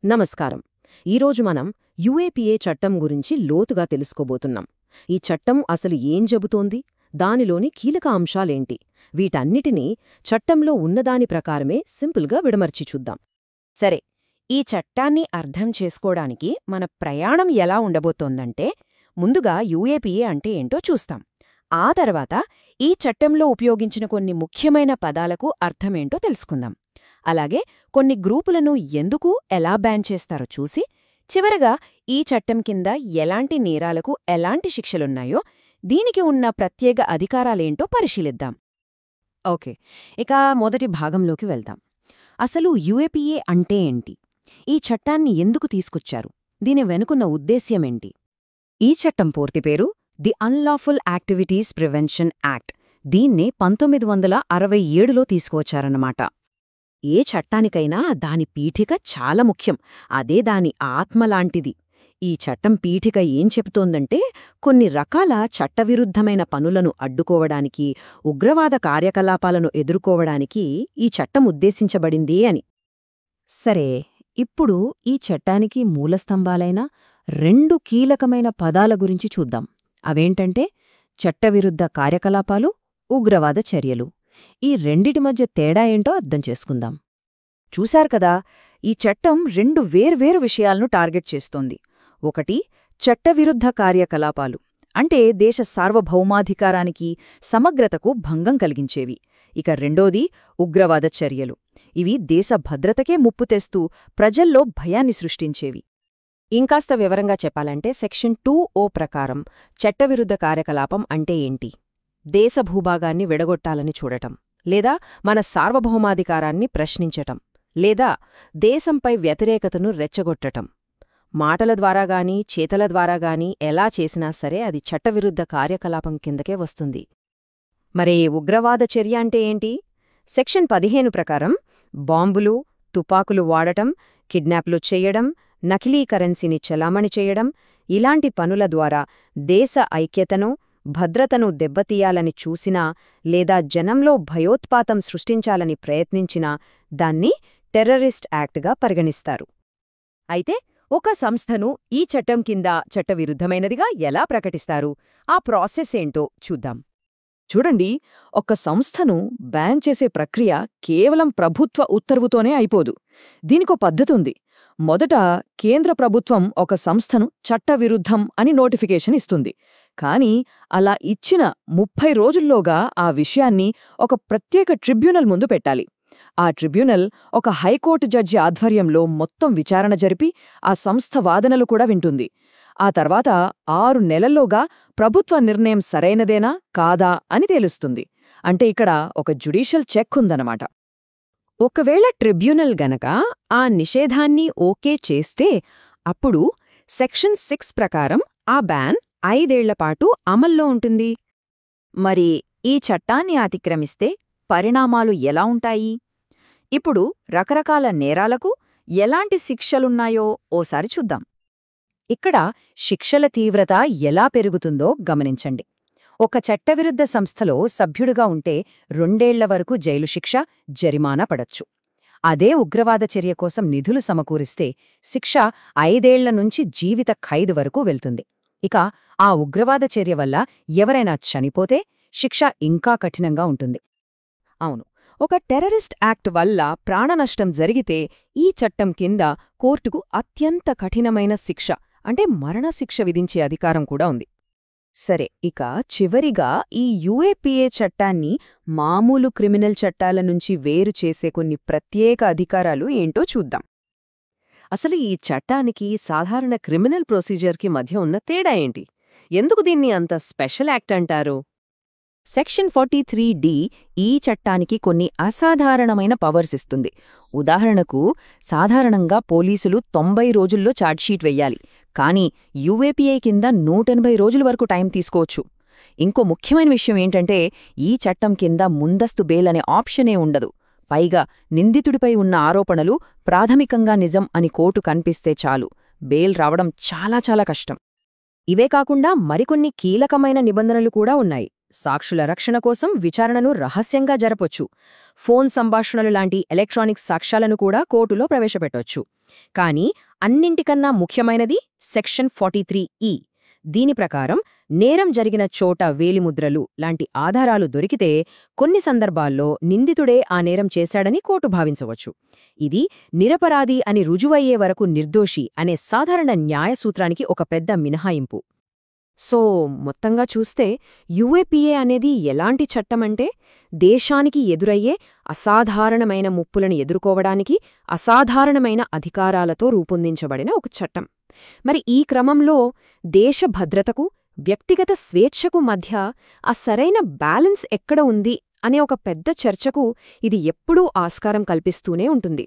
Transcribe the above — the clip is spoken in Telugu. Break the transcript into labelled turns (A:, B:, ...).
A: నమస్కారం. ఈరోజు మనం యుఏపీఏ చట్టం గురించి లోతుగా తెలుసుకోబోతున్నాం. ఈ చట్టం అసలు ఏం చెబుతోంది, దానిలోని కీలక అంశాలేంటి, వీటన్నిటినీ చట్టంలో ఉన్నదాని ప్రకారమే సింపుల్గా విడమర్చి చూద్దాం.
B: సరే, ఈ చట్టాన్ని అర్థం చేసుకోవడానికి మన ప్రయాణం ఎలా ఉండబోతోందంటే, ముందుగా యుఏపీఏ అంటే ఏంటో చూస్తాం. ఆ తర్వాత ఈ చట్టంలో ఉపయోగించిన కొన్ని ముఖ్యమైన పదాలకు అర్థమేంటో తెలుసుకుందాం. అలాగే కొన్ని గ్రూపులను ఎందుకు ఎలా బ్యాన్ చేస్తారో చూసి, చివరగా ఈ చట్టం కింద ఎలాంటి నేరాలకు ఎలాంటి శిక్షలున్నాయో, దీనికి ఉన్న ప్రత్యేక అధికారాలేంటో పరిశీలిద్దాం.
A: ఓకే, ఇక మొదటి భాగంలోకి వెళ్దాం. అసలు యుఏపీఏ అంటే ఏంటి? ఈ చట్టాన్ని ఎందుకు తీసుకొచ్చారు? దీని వెనుకున్న ఉద్దేశ్యమేంటి? ఈ చట్టం పూర్తి పేరు the unlawful activities prevention act. దీన్నే 1967లో తీసుకువచ్చారన్నమాట. ఏ చట్టానికైనా దాని పీఠిక చాలా ముఖ్యం. అదే దాని ఆత్మలాంటిది. ఈ చట్టం పీఠిక ఏం చెబుతోందంటే, కొన్ని రకాల చట్టవిరుద్ధమైన పనులను అడ్డుకోవడానికి, ఉగ్రవాద కార్యకలాపాలను ఎదుర్కోవడానికి ఈ చట్టం ఉద్దేశించబడింది అని. సరే, ఇప్పుడు ఈ చట్టానికి మూలస్తంభాలైన 2 కీలకమైన పదాల గురించి చూద్దాం. అవేంటంటే చట్టవిరుద్ధ కార్యకలాపాలు, ఉగ్రవాద చర్యలు. ఈ రెండిటి మధ్య తేడా ఏంటో అర్థం చేసుకుందాం.
B: చూశారు కదా, ఈ చట్టం 2 వేర్వేరు విషయాలను టార్గెట్ చేస్తోంది. ఒకటి, చట్టవిరుద్ధ కార్యకలాపాలు అంటే దేశ సార్వభౌమాధికారానికి, సమగ్రతకు భంగం కలిగించేవి. ఇక రెండోది, ఉగ్రవాద చర్యలు. ఇవి దేశ భద్రతకే ముప్పు తెస్తూ ప్రజల్లో భయాన్ని సృష్టించేవి.
A: ఇంకాస్త వివరంగా చెప్పాలంటే సెక్షన్ 2O ప్రకారం చట్టవిరుద్ధ కార్యకలాపం అంటే ఏంటి? దేశ భూభాగాన్ని విడగొట్టాలని చూడటం, లేదా మన సార్వభౌమాధికారాన్ని ప్రశ్నించటం, లేదా దేశంపై వ్యతిరేకతను రెచ్చగొట్టటం. మాటల ద్వారాగానీ చేతల ద్వారాగానీ ఎలా చేసినా సరే అది చట్టవిరుద్ధ కార్యకలాపం కిందకే వస్తుంది. మరే ఉగ్రవాద చర్య అంటే ఏంటి? సెక్షన్ 15 ప్రకారం బాంబులు, తుపాకులు వాడటం, కిడ్నాప్లు చెయ్యడం, నకిలీ కరెన్సీని చలామణి చేయడం, ఇలాంటి పనుల ద్వారా దేశ ఐక్యతను, భద్రతను దెబ్బతీయాలని చూసినా, లేదా జనంలో భయోత్పాతం సృష్టించాలని ప్రయత్నించినా దాన్ని టెర్రరిస్ట్ యాక్ట్గా పరిగణిస్తారు. అయితే ఒక సంస్థను ఈ చట్టం కింద చట్టవిరుద్ధమైనదిగా ఎలా ప్రకటిస్తారు? ఆ ప్రాసెస్ ఏంటో చూద్దాం.
B: చూడండి, ఒక సంస్థను బ్యాన్ చేసే ప్రక్రియ కేవలం ప్రభుత్వ ఉత్తర్వుతోనే అయిపోదు. దీనికో పద్ధతుంది. మొదట కేంద్ర ప్రభుత్వం ఒక సంస్థను చట్టవిరుద్ధం అని నోటిఫికేషన్ ఇస్తుంది. కానీ అలా ఇచ్చిన 30 రోజుల్లోగా ఆ విషయాన్ని ఒక ప్రత్యేక ట్రిబ్యునల్ ముందు పెట్టాలి. ఆ ట్రిబ్యునల్ ఒక హైకోర్టు జడ్జి ఆధ్వర్యంలో మొత్తం విచారణ జరిపి ఆ సంస్థ వాదనలు కూడా వింటుంది. ఆ తర్వాత 6 నెలల్లోగా ప్రభుత్వ నిర్ణయం సరైనదేనా కాదా అని తేలుస్తుంది. అంటే ఇక్కడ ఒక జ్యుడిషియల్ చెక్ ఉందన్నమాట.
A: ఒకవేళ ట్రిబ్యునల్ గనక ఆ నిషేధాన్ని ఓకే చేస్తే, అప్పుడు సెక్షన్ 6 ప్రకారం ఆ బ్యాన్ 5 ఏళ్లపాటు అమల్లో ఉంటుంది.
B: మరి ఈ చట్టాన్ని అతిక్రమిస్తే పరిణామాలు ఎలా ఉంటాయి? ఇప్పుడు రకరకాల నేరాలకు ఎలాంటి శిక్షలున్నాయో ఓసారి చూద్దాం.
A: ఇక్కడ శిక్షల తీవ్రత ఎలా పెరుగుతుందో గమనించండి. ఒక చట్టవిరుద్ధ సంస్థలో సభ్యుడిగా ఉంటే 2 ఏళ్ల వరకు జైలు శిక్ష, జరిమానా పడొచ్చు. అదే ఉగ్రవాద చర్య కోసం నిధులు సమకూరిస్తే శిక్ష 5 ఏళ్ల నుంచి జీవిత ఖైదు వరకు వెళ్తుంది. ఇక ఆ ఉగ్రవాద చర్య వల్ల ఎవరైనా చనిపోతే శిక్ష ఇంకా కఠినంగా ఉంటుంది. అవును, ఒక టెర్రరిస్ట్ యాక్ట్ వల్ల ప్రాణనష్టం జరిగితే ఈ చట్టం కింద కోర్టుకు అత్యంత కఠినమైన శిక్ష అంటే మరణశిక్ష విధించే అధికారం కూడా ఉంది. సరే, ఇక చివరిగా ఈ యుఏపీఏ చట్టాన్ని మామూలు క్రిమినల్ చట్టాల నుంచి వేరు చేసే కొన్ని ప్రత్యేక అధికారాలు ఏంటో చూద్దాం. అసలు ఈ చట్టానికి సాధారణ క్రిమినల్ ప్రొసీజర్కి మధ్య ఉన్న తేడా ఏంటి? ఎందుకు దీన్ని అంత స్పెషల్ యాక్ట్ అంటారు? సెక్షన్ 43D ఈ చట్టానికి కొన్ని అసాధారణమైన పవర్స్ ఇస్తుంది. ఉదాహరణకు, సాధారణంగా పోలీసులు 90 రోజుల్లో ఛార్జ్షీట్ వెయ్యాలి. కానీ యుఏపీఏ కింద 180 రోజుల వరకు టైం తీసుకోవచ్చు. ఇంకో ముఖ్యమైన విషయం ఏంటంటే, ఈ చట్టం కింద ముందస్తు బెయిల్ అనే ఆప్షనే ఉండదు. పైగా నిందితుడిపై ఉన్న ఆరోపణలు ప్రాథమికంగా నిజం అని కోర్టు కనిపిస్తే చాలు, బెయిల్ రావడం చాలా చాలా కష్టం. ఇవే కాకుండా మరికొన్ని కీలకమైన నిబంధనలు కూడా ఉన్నాయి. సాక్షుల రక్షణ కోసం విచారణను రహస్యంగా జరపొచ్చు. ఫోన్ సంభాషణలు లాంటి ఎలక్ట్రానిక్ సాక్ష్యాలను కూడా కోర్టులో ప్రవేశపెట్టొచ్చు. కానీ అన్నింటికన్నా ముఖ్యమైనది సెక్షన్ 43E. దీని ప్రకారం నేరం జరిగిన చోట వేలిముద్రలు లాంటి ఆధారాలు దొరికితే కొన్ని సందర్భాల్లో నిందితుడే ఆ నేరం చేశాడని కోర్టు భావించవచ్చు. ఇది నిరపరాధి అని రుజువయ్యే వరకు నిర్దోషి అనే సాధారణ న్యాయ సూత్రానికి ఒక పెద్ద మినహాయింపు. సో మొత్తంగా చూస్తే యుఏపీఏ అనేది ఎలాంటి చట్టమంటే దేశానికి ఎదురయ్యే అసాధారణమైన ముప్పులను ఎదుర్కోవడానికి అసాధారణమైన అధికారాలతో రూపొందించబడిన ఒక చట్టం. మరి ఈ క్రమంలో దేశ భద్రతకు వ్యక్తిగత స్వేచ్ఛకు మధ్య ఆ సరైన బ్యాలెన్స్ ఎక్కడ ఉంది అనే ఒక పెద్ద చర్చకు ఇది ఎప్పుడూ ఆస్కారం కల్పిస్తూనే ఉంటుంది.